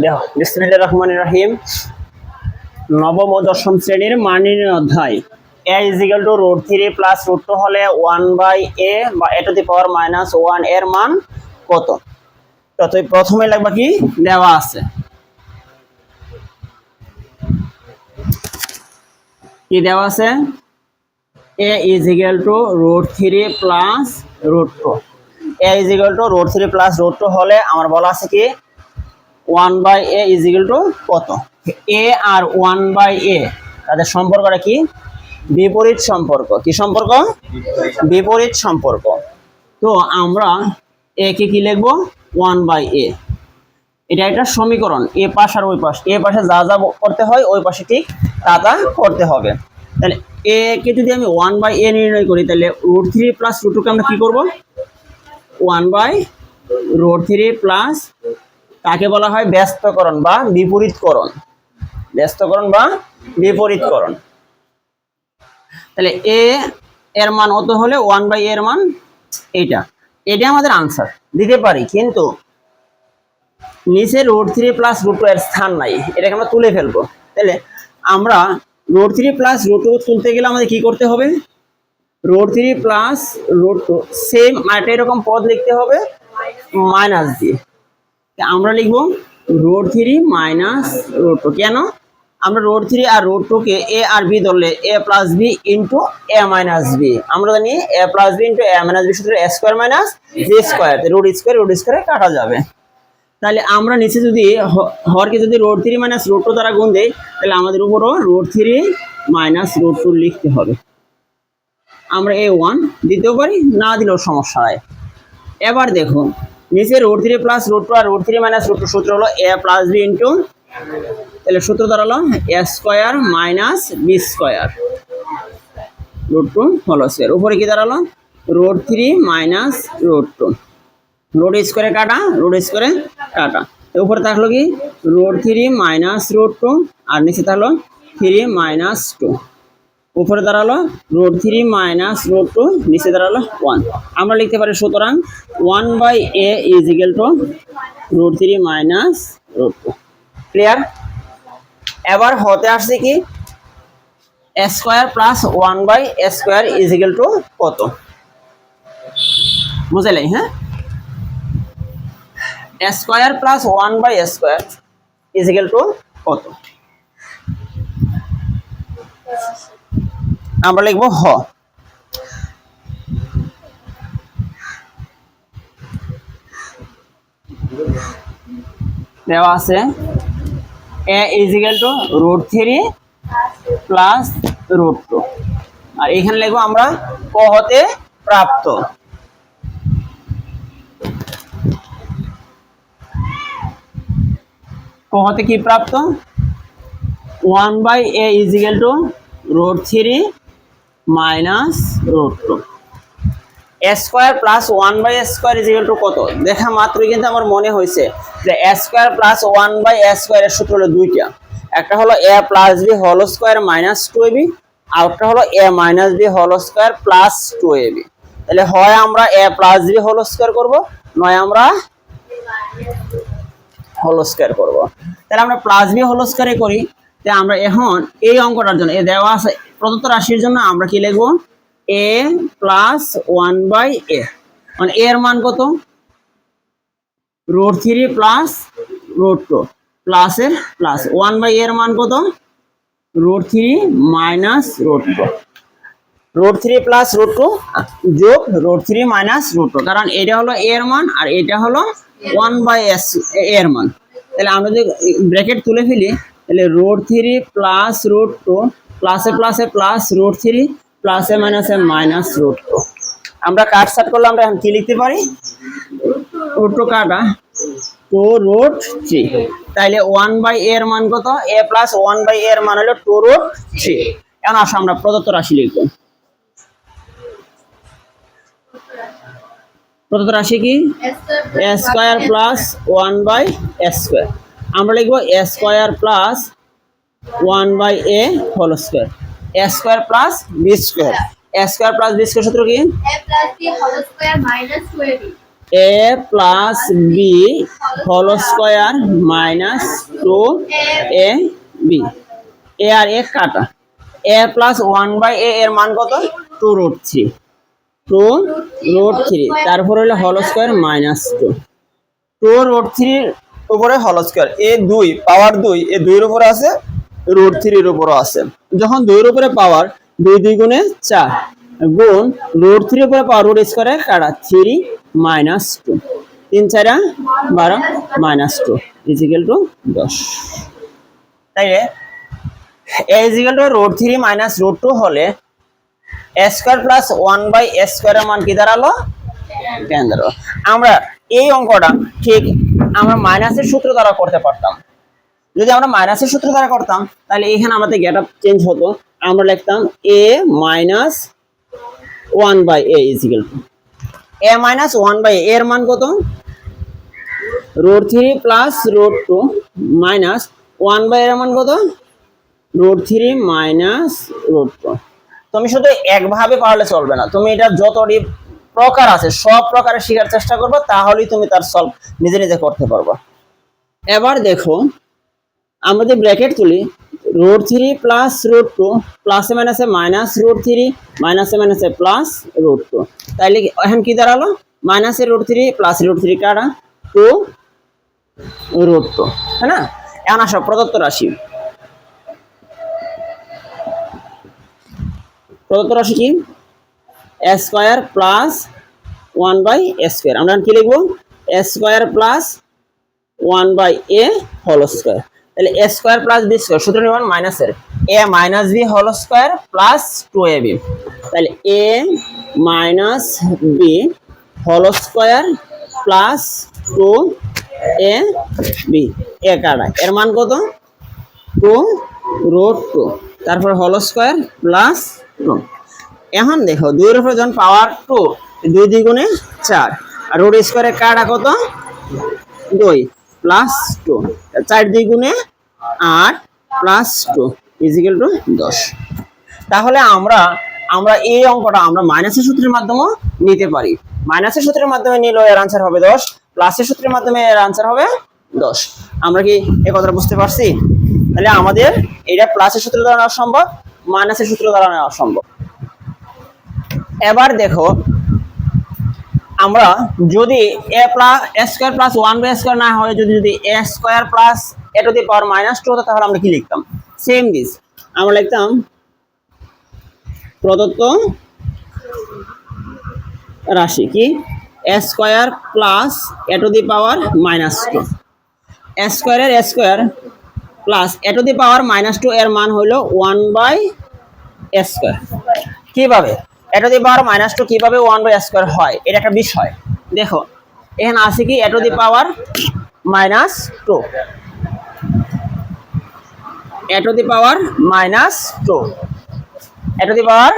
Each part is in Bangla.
দেখো, বিসমিল্লাহির রহমানির রহিম। নবম ও দশম শ্রেণীর মান নির্ণয় অধ্যায়। a ইজিক্যাল টু √3 প্লাস √2 হলে 1/a বা a টু দি পাওয়ার -1 এর মান কত? তো তুই প্রথমে লিখবা কি দেওয়া আছে, কি দেওয়া আছে? a is equal to √3 plus √2। a is equal to √3 plus √2 হলে আমার বলা আছে কি 1/a ইজিক্যাল টু কত? a আর 1/a তাদের সম্পর্কটা কি? বিপরীত সম্পর্ক। কি সম্পর্ক? বিপরীত সম্পর্ক। তো আমরা a কে কি লিখবো? 1/a। এটা একটা সমীকরণ, এ পাশ আর ওই পাশ, এ পাশে যা যা করতে হয় ওই পাশে ঠিক তা তা করতে হবে। তাহলে a কে যদি আমি 1/a নির্ণয় করি, তাহলে √3 প্লাস √2 কে আমরা কি করব? 1/√3 প্লাস, তাকে বলা হয় ব্যস্তকরণ বা বিপরীতকরণ। ব্যস্তকরণ বা বিপরীতকরণ। তাহলে a এর মান কত হলে 1/a এর মান এইটা। এটা আমাদের আনসার দিতে পারি, কিন্তু নিচে √3 প্লাস √2 এর স্থান নাই, এটাকে আমরা তুলে ফেলবো। তাহলে আমরা √3 প্লাস √2 তুলতে গেলে আমাদের কি করতে হবে? √3 প্লাস √2 সেম আরেকটা এরকম পদ লিখতে হবে মাইনাস দিয়ে। আমরা লিখব √3 মাইনাস √2। কেন? আমরা √3 আর √2 কে a আর b ধরলে a plus b into a minus b। আমরা জানি a plus b into a minus b সূত্রে a square minus b square, √2 √2 কাটা যাবে। তাহলে আমরা নিচে যদি হরকে যদি √3 মাইনাস √2 দ্বারা গুণ দেই, তাহলে আমাদের উপরও √3 মাইনাস √2 লিখতে হবে। আমরা a1 দিতেও পারি, না দিলেও সমস্যা নাই। এবার দেখুন, নিচে √3 প্লাস √2 আর √3 মাইনাস √2 সূত্র হলো a প্লাস b ইন্টু, তাহলে সূত্র দাঁড়ালো a square minus b square √2 whole square. উপরে কি দাঁড়ালো? √3 মাইনাস √2, √2 স্কোয়ারে কাটা, √2 স্কোয়ারে কাটা। উপরে থাকলো কি √3 মাইনাস √2 আর নিচে থাকলো 3 মাইনাস 2। উপরে দাঁড়ালো √3 মাইনাস √2, নিচে দাঁড়ালো 1। আমরা লিখতে পারি সুতরাং 1/a is equal to √3 minus √2। Clear? এবার হতে আসছে কি a square plus 1/a square is equal to কত? বুঝলেই? হ্যাঁ, a square plus 1/a square is equal to কত? আমরা লিখবো হ। দেওয়া আছে a ইজিক্যাল টু √3 প্লাস √2, আর এখানে লিখবো আমরা ক হতে প্রাপ্ত। ক হতে কি প্রাপ্ত? 1/a is equal to √3 minus √2। a square plus 1/a square is equal to কত? দেখা মাত্রই কিন্তু আমার মনে হয়েছে যে a square plus 1/a square এর সূত্র হলো দুইটা। একটা হলো a plus b whole square minus 2ab, আর একটা হলো a minus b whole square plus 2ab। তাহলে হয় আমরা a plus b whole square করবো, নয় আমরা হোল স্কোয়ার করবো। তাহলে আমরা প্লাস b হোল স্কোয়ারে করি। তাই আমরা এখন এই অঙ্কটার জন্য এ দেওয়া আছে প্রদত্ত রাশির জন্য আমরা কি লিখবো? a প্লাস 1/a, মানে এর মান কত? √3 প্লাস √2 প্লাসের প্লাস 1/a এর মান কত? √3 মাইনাস √2, √3 প্লাস √2 যোগ √3 মাইনাস √2, কারণ এটা হলো a এর মান আর এটা হলো 1/a এর মান। তাহলে আমরা যদি ব্র্যাকেট তুলে ফেলি, তাহলে √3 প্লাস √2 প্লাসে প্লাসে প্লাস √3 প্লাসে মাইনাসে মাইনাস √2। আমরা কাটছাট করলে আমরা এখন কি লিখতে পারি? √2 কাটা 2√3। তাইলে 1/a এর মান কত? a প্লাস 1/a এর মান হলো 2√3। এখন আসো আমরা প্রদত্ত রাশি লিখব। প্রদত্ত রাশি কি? a square plus 1/a square. আমরা লিখবো a square plus 1/a whole square, a square plus b square. a square plus b square সূত্র কি? a plus b whole square minus 2ab। A plus B whole square minus 2 A B, A আর এ কাটা, এ প্লাস 1/a এর মান কত 2√3, 2√3 তারপর হলো হোল স্কোয়ার মাইনাস 2√3 উপরে হোল স্কোয়ার, এ 2 পাওয়ার 2 এ 2 এর উপরে আছে, √3 এর উপরে আছে। যখন 2 এর উপরে পাওয়ার 2 2 গুণে 4 গুণ √3 এর উপরে পাওয়ার রুট স্কোয়ারে কাটা 3 মাইনাস 2, 3 4 12 মাইনাস 2 ইকুয়াল টু 10। তাইলে a ইকুয়াল টু √3 মাইনাস √2 হলে a স্কয়ার প্লাস 1/a স্কয়ারের মান কি দাঁড়ালো 10 দাঁড়ালো। আমরা এই অঙ্কটা ঠিক আমরা মাইনাসের সূত্র দ্বারা করতে পারতাম। যদি আমরা মাইনাসের সূত্র দ্বারা করতাম তাহলে এখানে আমাদের গেটআপ চেঞ্জ হতো, আমরা লিখতাম a minus 1/a equal to a minus 1/a এর মান কত √3 প্লাস √2 মাইনাস 1/a এর মান কত √3 মাইনাস √2। তুমি শুধু একভাবে পারলে চলবে না, তুমি এটা যতটি প্রকার আছে সব প্রকারে শেখার চেষ্টা করবে, তাহলেই তুমি তার সলভ নিজে নিজে করতে পারবে। এবার দেখো আমরা যে ব্র্যাকেট তুলি √3 প্লাস √2 প্লাসে মাইনাসে মাইনাস √3 মাইনাসে মাইনাসে প্লাস √2, তাইলে এখন কি দাঁড়ালো মাইনাসে √3 প্লাস √3 কাটা 2√2, তাই না? এখন আসো প্রদত্ত রাশি, প্রদত্ত রাশি কি a square plus 1/a square, আমরা কি লিখবো a square plus 1/a whole square. তাহলে a square plus b square সূত্র নিবেন মাইনাসের a minus b whole square plus 2ab, তাহলে a minus b whole square plus 2ab, a কাটা এর মান কত 2√2 তারপর হোল স্কয়ার প্লাস 2। এখন দেখো 2 এর উপরে যখন পাওয়ার 2 2 দ্বিগুণে 4 আর রুট স্কয়ারে কাটা কত 2 প্লাস 2, 4 দ্বিগুণে 8 প্লাস 2 ইকুয়াল টু 10। তাহলে আমরা এই অঙ্কটা আমরা মাইনাসের সূত্রের মাধ্যমে নিতে পারি। মাইনাসের সূত্রের মাধ্যমে নিলে এর आंसर হবে 10, প্লাসের সূত্রের মাধ্যমে এর आंसर হবে 10। আমরা কি এই কথাটা বুঝতে পারছি? তাহলে আমাদের এটা প্লাসের সূত্র দ্বারা নেওয়া সম্ভব, মাইনাসের সূত্র দ্বারা নেওয়া সম্ভব। এবার দেখো আমরা যদি a square plus 1/a square না হয়, যদি a square plus a to the power -2 হতো তাহলে আমরা কি লিখতাম সেম দিস, আমরা লিখতাম প্রদত্ত রাশি কি a square plus a to the power -2, a স্কয়ারের a square plus a to the power -2 এর মান হলো 1/a স্কয়ার। কিভাবে a টু দি পাওয়ার -2 কিভাবে 1/a স্কয়ার হয় এটা একটা বিষয়। দেখো এখানে আছে কি a to the power -2, a to the power -2, a to the power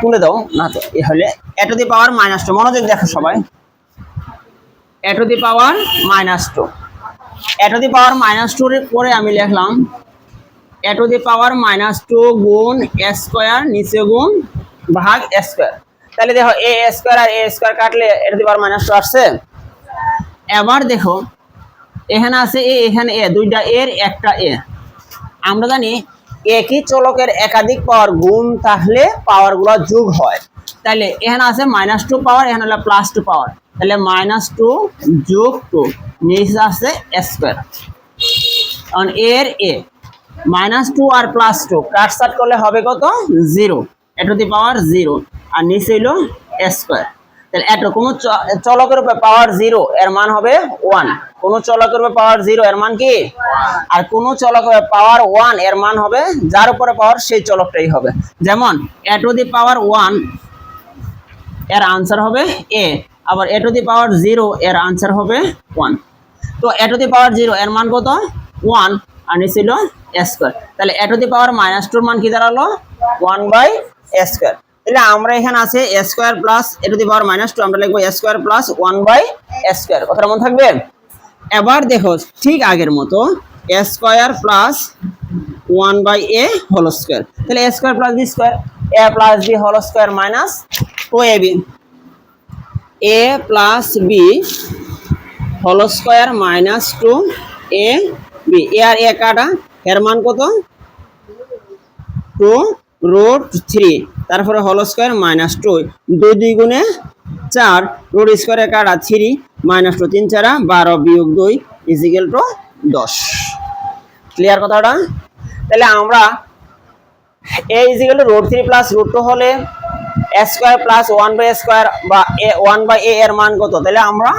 তুলে দাও না তো এ হলে a টু দি পাওয়ার -2, মনোযোগ দেখো সবাই, a to the power -2, a to the power -2 এর পরে আমি লিখলাম a টু দি পাওয়ার -2 গুণ a স্কয়ার নিচে গুণ ভাগ a স্কয়ার। তাহলে দেখো a স্কয়ার আর a স্কয়ার কাটলে a টু দি পাওয়ার -2 আসছে। এবার দেখো এখানে আছে a, এখানে a, দুইটা এর একটা a। আমরা জানি একই চলকের একাধিক পাওয়ার গুণ থাকলে পাওয়ারগুলো যোগ হয়। তাহলে এখানে আছে -2 পাওয়ার, এখানে হলো +2 পাওয়ার, তাহলে -2 যোগ 2 নিচে আছে a স্কয়ার। কারণ এর a -2 আর +2 কাটছাট করলে হবে কত 0, a টু দি পাওয়ার 0 আর নিচে হলো a স্কয়ার। তাহলে এত কোন চলকের উপরে পাওয়ার 0 এর মান হবে 1, কোন চলকের উপরে পাওয়ার 0 এর মান কি, আর কোন চলকের উপরে পাওয়ার 1 এর মান হবে যার উপরে পাওয়ার সেই চলকটাই হবে। যেমন a টু দি পাওয়ার 1 এর आंसर হবে a, আবার a টু দি পাওয়ার 0 এর आंसर হবে 1। তো a টু দি পাওয়ার 0 এর মান কত 1 আর নিচে হলো a স্কয়ার। তাহলে a টু দি পাওয়ার -2 এর মান কি দাঁড়ালো 1/a স্কয়ার। তাহলে আমরা এখানে আছে a square plus a to the power -2, আমরা লিখব a square plus 1/a square. কথাটা মনে থাকবে? এবার দেখো ঠিক আগের মতো a square plus 1/a whole square, তাহলে a square plus b square, a plus b whole square minus 2ab। A plus B whole square minus two A B, A আর এ কাটা, এর মান কত? 2√3, তারপরে হোল স্কোয়ার মাইনাস 2, 2 2 গুণে 4, রুট স্কোয়ারে কাটা 3 মাইনাস 2, 3 4 12 বিয়োগ 2 ইজিক্যাল টু 10। ক্লিয়ার কথাটা? তাহলে আমরা a ইজিক্যাল টু √3 প্লাস √2 হলে a square plus 1/a square বা 1/a এর মান কত? তাহলে আমরা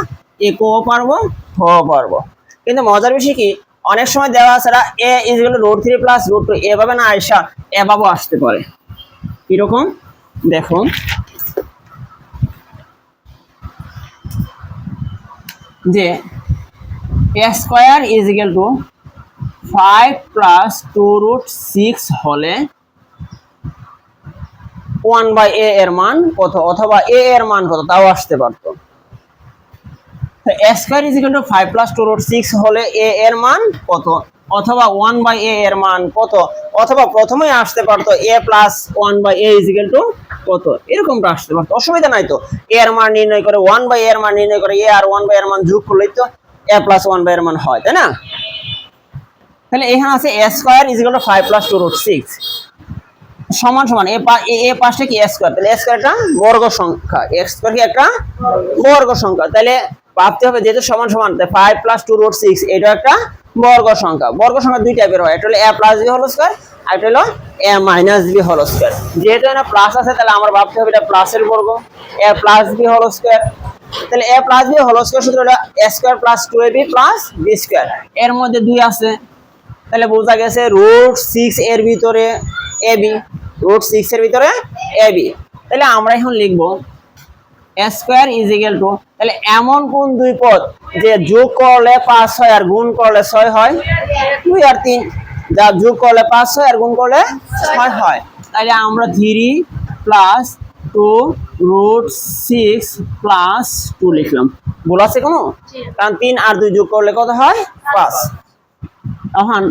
a কো পারবো, হ পারবো। কিন্তু মজার বিষয় কি, অনেক সময় দেওয়া আছে a ইজিক্যাল টু √3 প্লাস √2 এভাবে না আইসা এভাবেও আসতে পারে। কিরকম দেখো, যে a square is equal to 5 plus 2√6 হলে 1/a এর মান কত, অথবা a এর মান কত তাও আসতে পারতো। a square is equal to 5 plus 2√6 হলে a এর মান কত, অথবা 1/a এর মান কত, অথবা প্রথমেই আসতে পারতো a plus 1/a is equal to কত, এরকমটা আসতে পারতো, অসুবিধা নাই তো। a এর মান নির্ণয় করে 1/a এর মান নির্ণয় করে a আর 1/a এর মান যোগ করলেই তো a প্লাস 1/a এর মান হয়, তাই না? তাহলে এখানে আছে a square is equal to 5 plus 2√6 সমান সমান এ পাশে কি a স্কয়ার, তাহলে a স্কয়ারটা বর্গ সংখ্যা, x স্কয়ার কি একটা বর্গ সংখ্যা, তাহলে ভাবতে হবে যেহেতু সমান সমান 5 প্লাস 2√6 এটা একটা বর্গ সংখ্যা। বর্গ সংখ্যা দুই টাইপের হয়, একটা হলো a plus b whole square আর একটা হলো a minus b whole square. যেহেতু এখানে প্লাস আছে তাহলে আমরা ভাবতে হবে এটা প্লাসের বর্গ, a plus b whole square. তাহলে a plus b whole square সূত্র হলো a square plus 2ab plus b square, এর মধ্যে 2 আছে, তাহলে বোঝা গেছে √6 এর ভিতরে ab, √6 এর ভিতরে ab। তাহলে আমরা এখন লিখবো a স্কয়ার ইজিক্যাল টু, তাহলে এমন কোন দুই পদ যে যোগ করলে 5 হয় আর গুণ করলে 6 হয়? 2 আর 3, যা যোগ করলে 5 হয় আর গুণ করলে 6 হয়। তাহলে আমরা 3 প্লাস 2√6 প্লাস 2 লিখলাম। ভুল আছে কোনো? কারণ 3 আর 2 যোগ করলে কত হয়? 5। এখন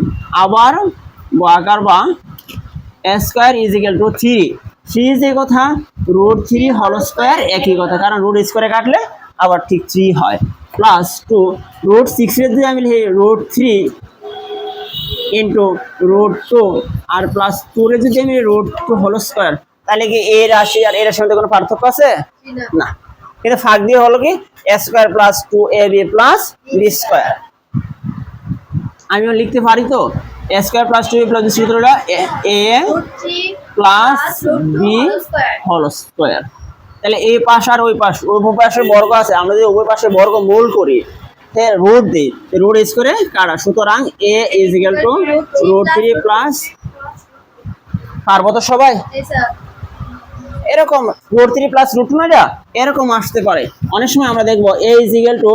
আবার আকার বা a স্কয়ার ইজিক্যাল টু 3 যে কথা, √3 হোল স্কয়ার একই কথা, কারণ রুট স্কয়ারে কাটলে আবার ঠিক 3 হয়, প্লাস 2 √6 এর যদি আমি লিখি √3 ইন্টু √2 আর প্লাস 2 এর যদি আমি √2 হোল স্কয়ার, তাহলে কি a রাশি আর a রাশির মধ্যে কোনো পার্থক্য আছে? না। কিন্তু ভাগ দিয়ে হলো কি a square plus 2ab plus b square. আমিও লিখতে পারি তো a square plus 2ab plus b সূত্র হলো a plus b whole square. তাহলে এই পাশ আর ওই পাশ, উভয় পাশের বর্গ আছে, আমরা যদি উভয় পাশের বর্গ মূল করি রুট দিই, রুট স্কয়ারে কাটা, সুতরাং a ইজিক্যাল টু √3 প্লাস, পারবো তো সবাই? এরকম √3 প্লাস √2 না, এটা এরকম আসতে পারে। অনেক সময় আমরা দেখবো a ইজিক্যাল টু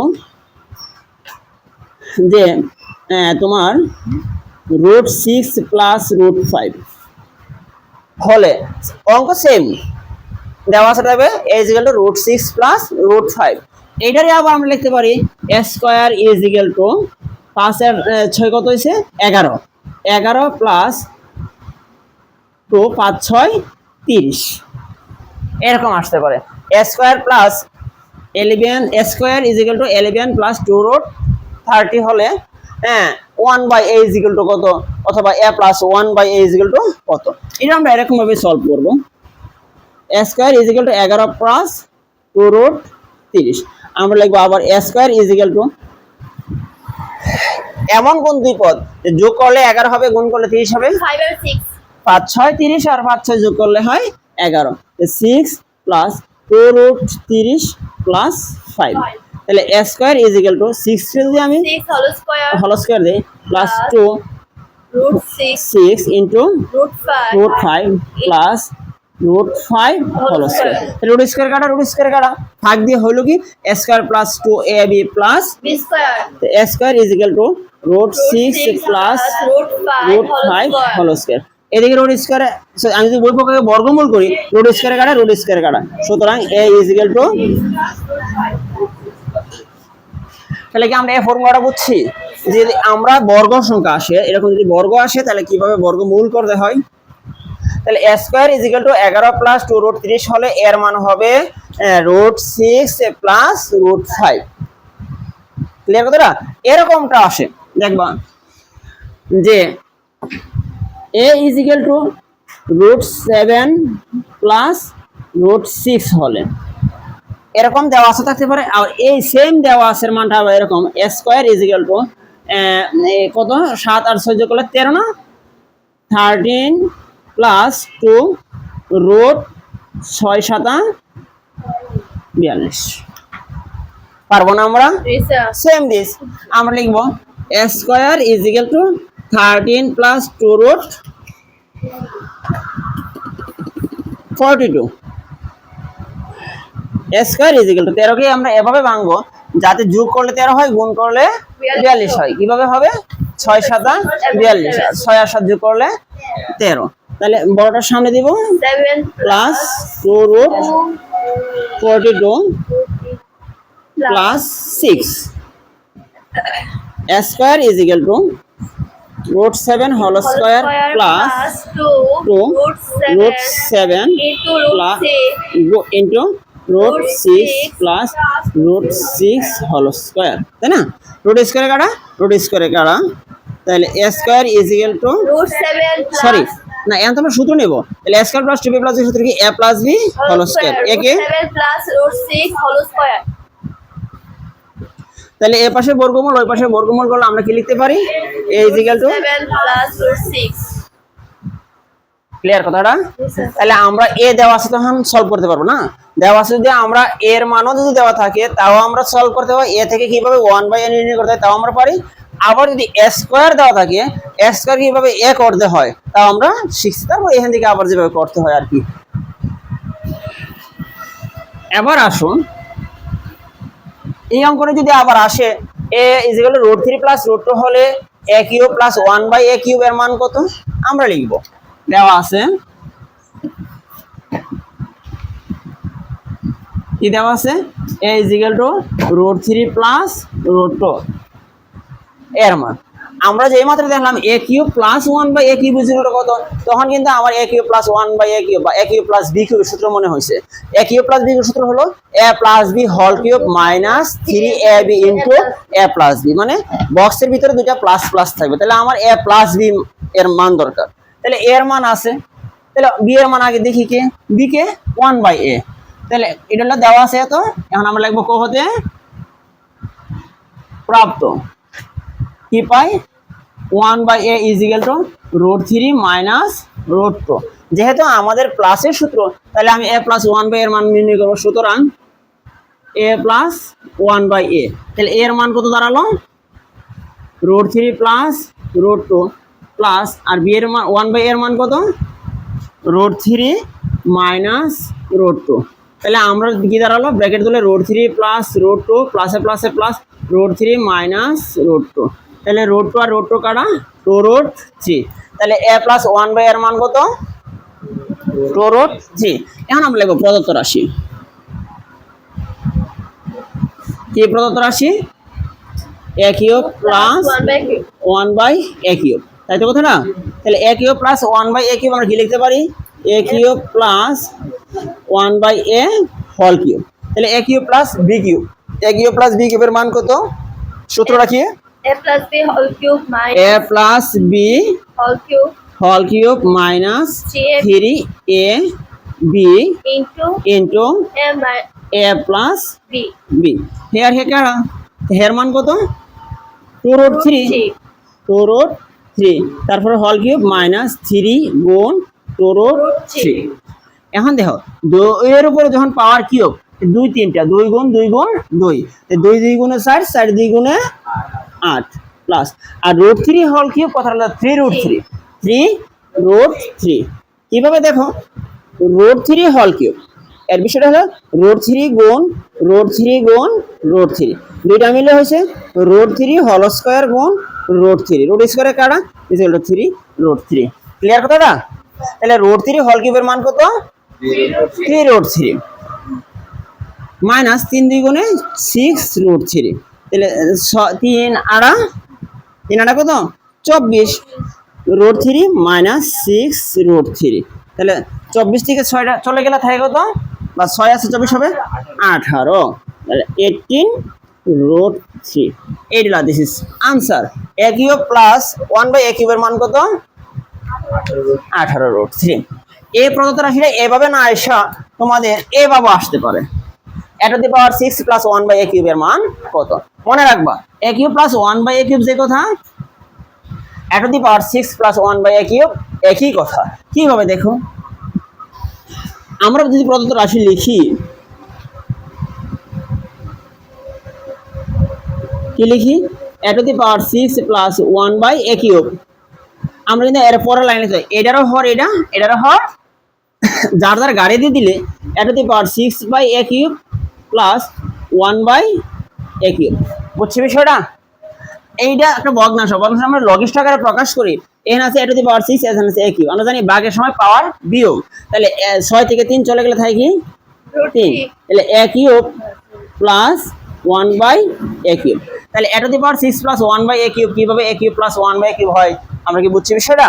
যে তোমার √6 প্লাস √5 হলে অঙ্ক সেম দেওয়া আছে, তবে a ইজিক্যাল টু √6 প্লাস √5। এইটারই আবার আমরা লিখতে পারি a স্কয়ার ইজিক্যাল টু 5 এর 6 কত হয়েছে? 11, 11 প্লাস 2 5 6 30, এরকম আসতে পারে। a square plus 11, a square is equal to 11 plus 2√30 হলে 1/a ইজিক্যাল টু কত, অথবা a plus 1/a is equal to কত, এটা আমরা এরকম ভাবে সলভ করব। a square is equal to 11 plus 2√30, আমরা লিখবো আবার a স্কয়ার ইজিক্যাল টু এমন কোন দুই পদ যে যোগ করলে 11 হবে, গুণ করলে 30 হবে? 5 আর 6, 5 6 30 আর 5 6 যোগ করলে হয় 11, 6 প্লাস 2√30 প্লাস 5। তাহলে a স্কয়ার ইজিক্যাল টু 6 কে যদি আমি 6 হোল স্কয়ার হোল স্কয়ার দেই plus 2 √6 into √5 plus √5 whole square. Root square কাটা, রুট স্কয়ার কাটা, ভাগ দিয়ে হলো কি a square plus 2ab plus b square, a square is equal to √6 plus √5 whole square. এদিকে রুট স্কয়ার, আমি যদি বই পক্ষে বর্গমূল করি, রুট স্কয়ার কাটা, রুট স্কয়ার কাটা, সুতরাং a ইজিক্যাল টু, তাহলে কি আমরা এই ফর্মুলাটা বুঝছি? যদি আমরা বর্গ সংখ্যা আসে, এরকম যদি বর্গ আসে তাহলে কিভাবে বর্গমূল করতে হয়। তাহলে a square is equal to 11 plus 2√30 হলে এর মান হবে রুট 6 প্লাস রুট 5। ক্লিয়ার কথাটা? এরকমটা আসে দেখবা যে a is equal to root 7 plus root 6 হলে এরকম দেওয়া আছে থাকতে পারে। আর এই সেম দেওয়া আছে মানটা হবে এরকম a square is equal two কত 7 আর 6 যোগ করলে 13 না, 13 প্লাস 2 রুট 6 7 42। পারবো না আমরা? Yes, sir. সেম দিস আমরা লিখব a square is equal to 13 plus 2 root 42। a square is equal to 13 কে আমরা এভাবে ভাঙবো যাতে যোগ করলে 13 হয়, গুণ করলে 42 হয়। কিভাবে হবে? 6 7 42 আর 6 আর 7 যোগ করলে 13। তাহলে বড়টার সামনে দিব 7 plus 2 root 42 plus 6 a square is equal to root 7 whole square plus 2 root 7 into plus root 6 into root 6 plus root 6 whole square, তাই না? root square কাটা, root square কাটা, তাহলে a square is equal to root 7 plus sorry না এখন আমরা সূত্র নেব। তাহলে a square plus 2b plus b সূত্র কি a plus b whole square একে root 7 plus root 6 whole square। তাহলে এ পাশে বর্গমূল ওই পাশে বর্গমূল করলে আমরা কি লিখতে পারি? a is equal to 7 plus root 6। Clear কথাটা? তাহলে আমরা এ দেওয়া আছে তখন সলভ করতে পারবো না। দেওয়া আছে যদি আমরা এর মানও যদি দেওয়া থাকে তাও আমরা সলভ করতে পারবো। এ থেকে কিভাবে 1/a নির্ণয় করতে হয় তাও আমরা পারি। আবার যদি a স্কয়ার দেওয়া থাকে a স্কয়ার কিভাবে a করতে হয় তাও আমরা শিখছি। তারপর এখান থেকে আবার যেভাবে করতে হয় আর কি। এবার আসুন এই অঙ্কটা যদি আবার আসে a is equal to root 3 plus root 2 হলে a cube plus 1/a cube এর মান কত আমরা লিখব। দেওয়া আছে কি দেওয়া আছে a is equal to root 3 plus root 2 এর মান আমরা যেই মাত্র দেখলাম a cube plus 1/a cube is equal two কত, তখন কিন্তু আমার a cube plus 1/a cube বা a কিউব প্লাস b কিউবের সূত্র মনে হয়েছে। a কিউব প্লাস b এর সূত্র হলো a plus b whole cube minus 3ab into a plus b, মানে বক্সের ভিতরে দুটো প্লাস প্লাস থাকবে। তাহলে আমার a প্লাস b এর মান দরকার। তাহলে a এর মান আছে, তাহলে b এর মান আগে দেখি কে b কে 1/a। তাহলে এটা হলো দেওয়া আছে এত, এখন আমরা লিখব কো হতে প্রাপ্ত কি পাই 1/a is equal to root 3 minus root 2। যেহেতু আমাদের প্লাসের সূত্র তাহলে আমি a plus 1/a এর মান নির্ণয় করব। সুতরাং a plus 1/a, তাহলে a এর মান কত দাঁড়ালো root 3 plus root 2 প্লাস আর b এর মান 1/a এর মান কত root 3 minus root 2। তাহলে আমরা কি দাঁড়ালো ব্র্যাকেট তুলে root 3 plus root 2 প্লাসে প্লাসে প্লাস root 3 minus root 2। তাহলে root 2 আর root 2 কাটা 2 root 3। তাহলে a plus 1/a এর মান কত 2 root 3। এখন আমরা লিখব প্রদত্ত রাশি। কি প্রদত্ত রাশি a cube plus 1/a cube, তাই তো কথা না? তাহলে a cube plus 1/a cube আমরা কি লিখতে পারি a cube plus 1/a whole cube. তাহলে a cube plus b cube, a cube plus b কিউবের মান কত সূত্র রাখিয়ে a plus b whole cube minus a plus b whole cube whole cube minus 3ab into into a plus b b। here here কারা হের মান কত 2 root 3 2 root 3 তারপরে হোল কিউব মাইনাস 3 গুণ 2 root 3। এখন দেখো 2 এর উপরে যখন পাওয়ার কিউব 2 3টা 2 গুণ 2 গুণ 2 2 2 গুণে 4 4 2 গুণে 8 প্লাস আর root 3 হোল কিউব কথা হলো 3 root 3 3 root 3। কিভাবে দেখো root 3 হোল কিউব এর বিষয়টা হলো root 3 গুণ root 3 গুণ root 3 দুইটা মিলে হয়েছে root 3 হোল স্কয়ার গুণ root 3 root স্কয়ারে কাটা is equal two 3 root 3। Clear কথাটা? তাহলে root 3 হোল কিউবের মান কত 3 root 3 মাইনাস 3 2 গুণে 6 root 3। তাহলে 3 আড়া কত 24 root 3 মাইনাস 6 root 3। তাহলে 24 থেকে 6টা চলে গেলে থাকে কত বা 6 আছে 24 হবে 18, তাহলে 18√3, এই this is answer. a cube plus 1/a cube এর মান কত? 18√3। এই প্রদত্ত রাশিটা এভাবে না আসা তোমাদের এভাবে আসতে পারে, a to the power 6 plus 1/a cube এর মান কত? মনে রাখবা a cube plus 1/a cube যে কথা, a to the power 6 plus 1/a cube একই কথা। কিভাবে দেখো, আমরা যদি প্রদত্ত রাশি লিখি, কি লিখি? a to the power 6 plus 1/a cube, আমরা কিন্তু এর পরের লাইনে যাই, এটারও হর এটারও হর যার যার গাড়ি দিয়ে দিলে a to the power 6/a cube plus 1/a cube. বুঝছি বিষয়টা? এইটা একটা ভগ্নাংশ আমরা লঘিষ্ঠ আকারে প্রকাশ করি। এখানে আছে a টু দি পাওয়ার 6, এখানে আছে a কিউব। আমরা জানি ভাগের সময় পাওয়ার বিয়োগ, তাহলে 6 থেকে 3 চলে গেলে থাকে কি? 3, তাহলে a cube plus 1/a cube. তাহলে a to the power 6 plus 1/a cube কিভাবে a cube plus 1/a cube হয়, আমরা কি বুঝছি বিষয়টা?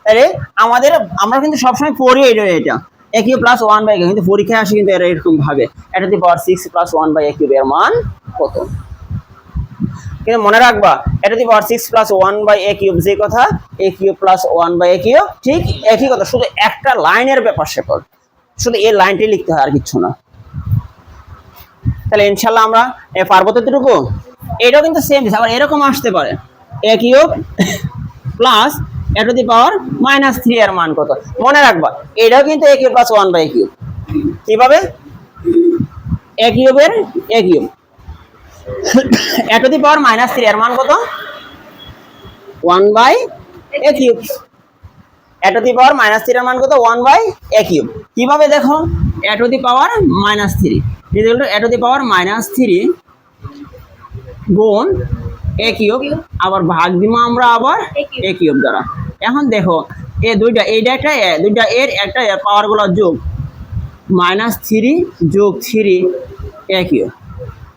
তাহলে আমরা কিন্তু সবসময় পড়ি এটা a cube plus 1/a cube, কিন্তু পরীক্ষায় আসে কিন্তু এরকম ভাবে a to the power 6 plus 1/a cube এর মান কত। কিন্তু মনে রাখবা a to the power 6 plus 1/a cube যে কথা, a cube plus 1/a cube ঠিক একই কথা, শুধু একটা লাইনের ব্যাপার সেপার, শুধু এই লাইনটাই লিখতে হয় আর কিছু না। তাহলে ইনশাআল্লাহ আমরা পারবো তো এতটুকু। এটাও কিন্তু সেম, আবার এরকম আসতে পারে a cube plus a to the power -3 এর মান কত। মনে রাখবা এটাও কিন্তু a cube plus 1/a cube. কিভাবে? a কিউবের a cube a to the power -3 এর মান কত? 1/a cube. a to the power -3 এর মান কত? 1/a cube. কিভাবে দেখো, a to the power -3 equal to a to the power -3 গুণ a কিউব, আবার ভাগ দিব আমরা আবার a কিউব দ্বারা। এখন দেখো এই দুইটা, এইটা একটা দুইটা এর একটা পাওয়ার গুলো যোগ, -3 যোগ 3 a কিউব,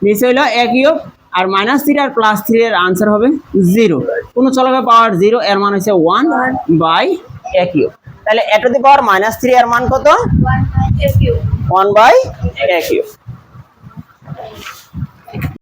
নিচে হলো a কিউব, আর -3 আর +3 এর आंसर হবে 0। কোন চলকের পাওয়ার 0 এর মান হচ্ছে 1/a কিউব। তাহলে a টু দি পাওয়ার -3 এর মান কত? 1/a cube. 1/a cube.